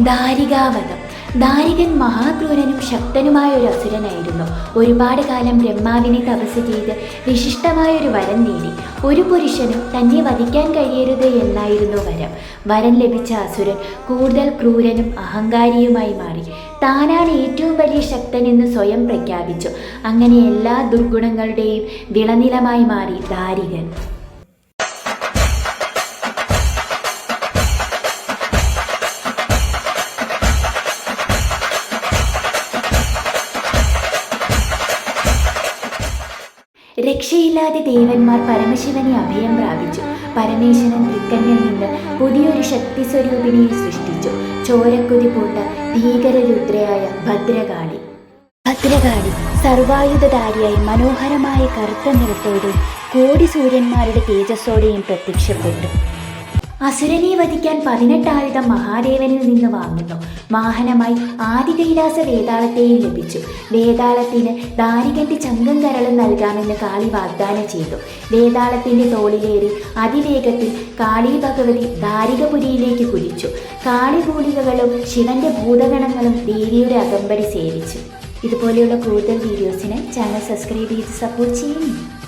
ദാരികാവധം. ദാരികൻ മഹാക്രൂരനും ശക്തനുമായ ഒരു അസുരനായിരുന്നു. ഒരുപാട് കാലം ബ്രഹ്മാവിനെ തപസ് ചെയ്ത് വിശിഷ്ടമായൊരു വരം നേടി. ഒരു പുരുഷനും തന്നെ വധിക്കാൻ കഴിയരുത് എന്നായിരുന്നു വരം. വരം ലഭിച്ച അസുരൻ കൂടുതൽ ക്രൂരനും അഹങ്കാരിയുമായി മാറി. താനാണ് ഏറ്റവും വലിയ ശക്തനെന്ന് സ്വയം പ്രഖ്യാപിച്ചു. അങ്ങനെ എല്ലാ ദുർഗുണങ്ങളുടെയും വിളനിലമായി മാറി ദാരികൻ. രക്ഷയില്ലാതെ ദേവന്മാർ പരമശിവനെ അഭയം പ്രാപിച്ചു. പരമേശ്വരൻ തൃക്കണ്ണിൽ നിന്ന് പുതിയൊരു ശക്തി സ്വരൂപിണിയെ സൃഷ്ടിച്ചു. ചോരക്കുതി പൂണ്ട ഭീകരരുദ്രയായ ഭദ്രകാളി. സർവായുധധാരിയായി മനോഹരമായ കറുത്ത നിറത്തോടെയും കോടി സൂര്യന്മാരുടെ തേജസ്സോടെയും പ്രത്യക്ഷപ്പെട്ടു. അസുരനെ വധിക്കാൻ 18 ആയുധം മഹാദേവനിൽ നിന്ന് വാങ്ങുന്നു. വാഹനമായി ആദികൈലാസ വേതാളത്തെയും ലഭിച്ചു. വേതാളത്തിന് ദാരികന്റെ ചങ്കം കരളും നൽകാമെന്ന് കാളി വാഗ്ദാനം ചെയ്തു. വേതാളത്തിന്റെ തോളിലേറി അതിവേഗത്തിൽ കാളി ഭഗവതി ദാരികപുരിയിലേക്ക് കുതിച്ചു. കാളികൂളികകളും ശിവന്റെ ഭൂതഗണങ്ങളും ദേവിയുടെ അകമ്പടി സേവിച്ചു. ഇതുപോലെയുള്ള കൂടുതൽ വീഡിയോസിന് ചാനൽ സബ്സ്ക്രൈബ് ചെയ്ത് സപ്പോർട്ട് ചെയ്യുന്നു.